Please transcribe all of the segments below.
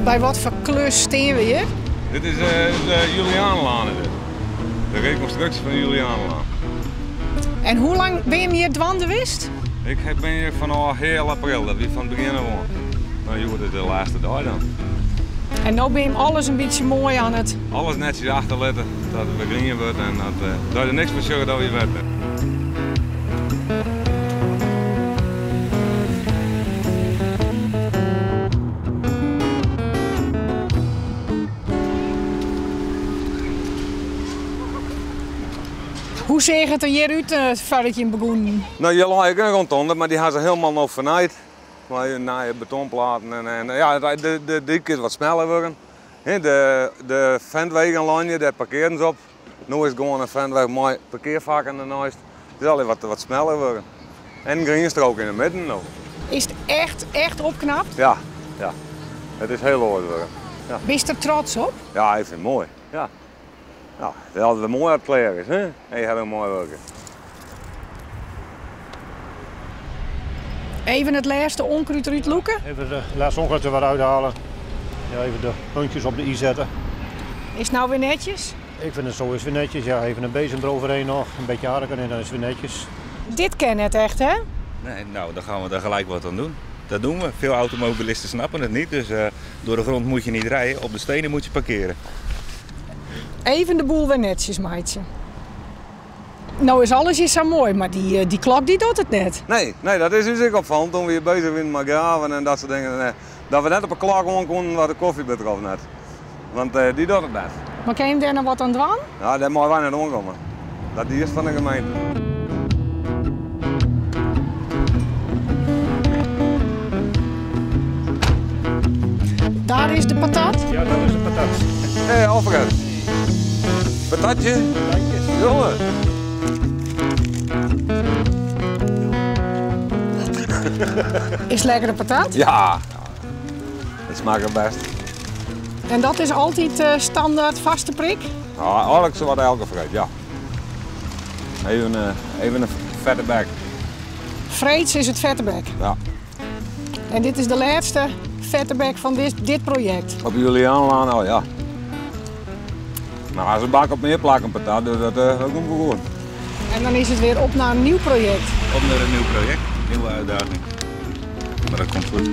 Bij wat voor klus staan we hier? Dit is de Julianenlaan. De reconstructie van de Julianenlaan. En hoe lang ben je hier dwan geweest? Ik ben hier vanaf heel april, dat we van het begin af aan. Nou, je wordt het de laatste dag dan. En nu ben je alles een beetje mooi aan het... Alles netjes achterlaten, dat het begrien wordt en dat er niks voor zorgen dat je wet bent. Hoe zeg het er hier uit voordat je begon? Nou, je lag een rondom, maar die hebben ze helemaal nog vernaaid. Maar na je betonplaten en ja, de dik is wat sneller worden. De ventwegenlijn, daar parkeren ze op. Nu is het gewoon een ventweg met parkeervakken ernaast. Het is alleen wat sneller worden. En een greenstrook in het midden nog. Is het echt opknapt? Ja, ja. Het is heel mooi worden. Ja. Ben je er trots op? Ja, ik vind het mooi. Ja. Nou, het is altijd mooi dat het klaar is, hè? En je hebt een mooi werken. Even het laatste onkruid eruit loeken. Even de laatste onkruid er wat uithalen. Ja, even de puntjes op de i zetten. Is het nou weer netjes? Ik vind het zo is weer netjes. Ja, even een bezem eroverheen nog. Een beetje harken en dan is het weer netjes. Dit ken het echt, hè? Nee, nou, dan gaan we daar gelijk wat aan doen. Dat doen we. Veel automobilisten snappen het niet, dus door de grond moet je niet rijden. Op de stenen moet je parkeren. Even de boel weer netjes, maatje. Nou is alles hier zo mooi, maar die klok die doet het net. Nee, dat is dus ik opvallend toen we hier bezig zijn met graven en dat soort dingen. Nee, dat we net op een klok gewoon konden wat de koffie betreft net. Want die doet het net. Maar kan je hem daar nog wat aan doen? Ja, daar moeten wij niet omkomen. Dat die is van de gemeente. Daar is de patat. Ja, dat is de patat. Hé, Alfred. Patatje? Patatjes. Jongen. Is lekkere patat. Ja. Dat smaakt het best. En dat is altijd standaard vaste prik. Nou, eigenlijk zo wat elke vreet, ja. Even een vette bek. Vreeds is het vettebek. Ja. En dit is de laatste vettebek van dit project. Op Julianenlaan al, ja. Nou, als een bak op meer plakken patat, dus dat komt gewoon. En dan is het weer op naar een nieuw project. Op naar een nieuw project, nieuwe uitdaging. Maar dat komt goed.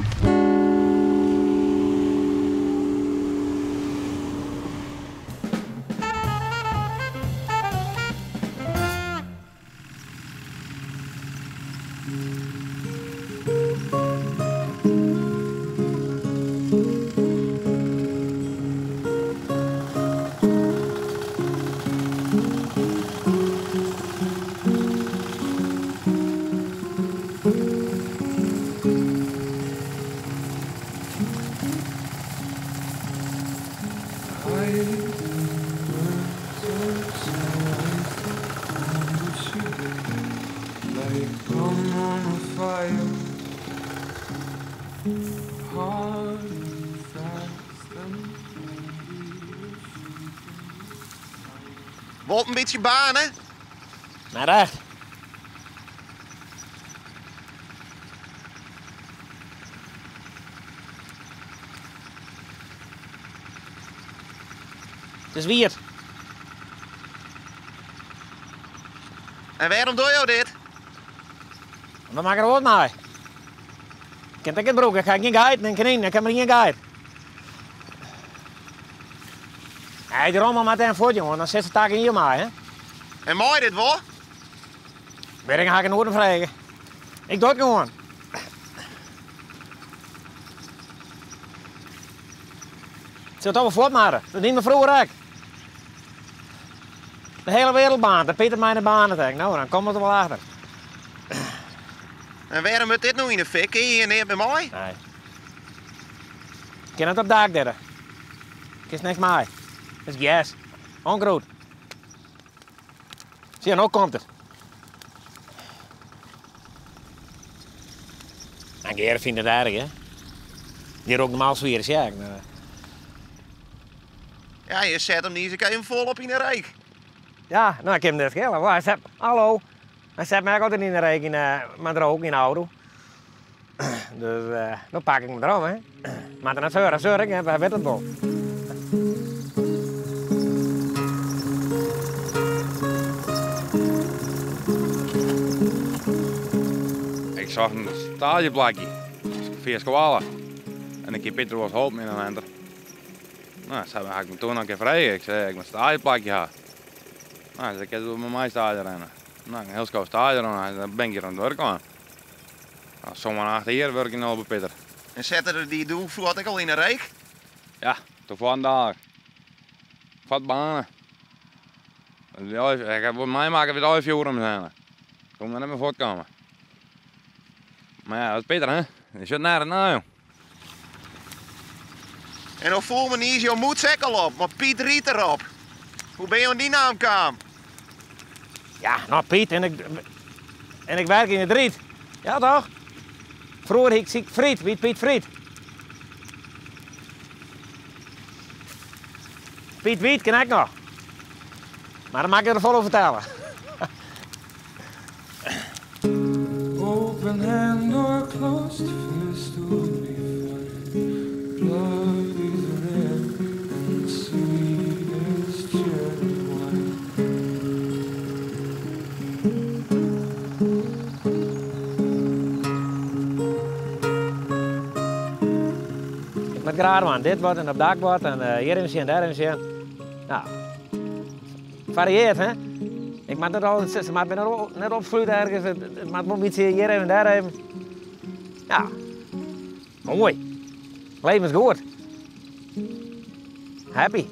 Wat een beetje banen. Naar recht. Het is wierd. En waarom doe je dit? Dan maak ik er wat mee. Ik heb het broek, ik ga geen guide en geen ik heb maar geen guide. Hij doet allemaal met een voet, jongen, dan zit ze taak hier mee, hè. En mooi dit wel? Weet ik, ga ik een woorden vragen. Ik doe het gewoon. Het zit allemaal voortmaken, dat is niet meer vroeger ook. De hele wereldbaan, de Pieter mijn baan het. Nou, dan komt het er wel achter. En waarom moet dit nou in de fik? Kun je hier neer bij mij? Nee. Ik kan het op dak deden. Ik is niks mee. Dat is gas. Ongroot. Zie je, nou komt het. En Gerrit vindt het erg, hè? Die rookt normaal zwier, ja. Ja, je zet hem niet eens even volop in de reek. Ja, nou, ik heb hem dit geel. Hij zegt, hallo. Hij zet mij ook altijd in de reek, maar er ook in de auto. Dus, dan pak ik hem erom, hè. Maar dan zeuren, hij weet het wel. Ik zag een staaljeplakje, via Squala. En ik heb Pieter was hulp in een enter. Nou, ze hebben me toen nog een keer vrij. Ik zei, ik moet een staaljeplakje hebben. Nou, dus ik heb met mij staalje rennen. Nou, een heel schoon staalje rennen, dan ben ik hier aan het werk aan. Nou, zomaar achter hier werk ik al bij Pieter. En zetten er die doen vroeg ik al in de reek? Ja, tot vandaag. Vat banen. Ik heb mij maken we het al 4 uur om zijn. Kom maar net meer voortkomen. Maar ja, dat is Pieter, hè? Je zit naar en na, joh. En op voel manier is jouw moed al op, maar Piet Riet erop. Hoe ben je aan die naam kwam? Ja, nou Piet, en ik werk in het riet. Ja toch? Vroeger ik zie Friet, wie Piet Friet. Piet Wiet ken ik nog. Maar dan mag ik er vol over vertellen. Open hand or closed fist will be fine. Blood is red and sweet as cherry wine. Ik moet graag aan dit wordt en op dak wordt en hier in en daar in. Nou, varieert hè. Ik maak het al, ze maakt me net opsluiten ergens. Het maakt een beetje hier even en daar even. Ja, mooi. Leven is goed. Happy.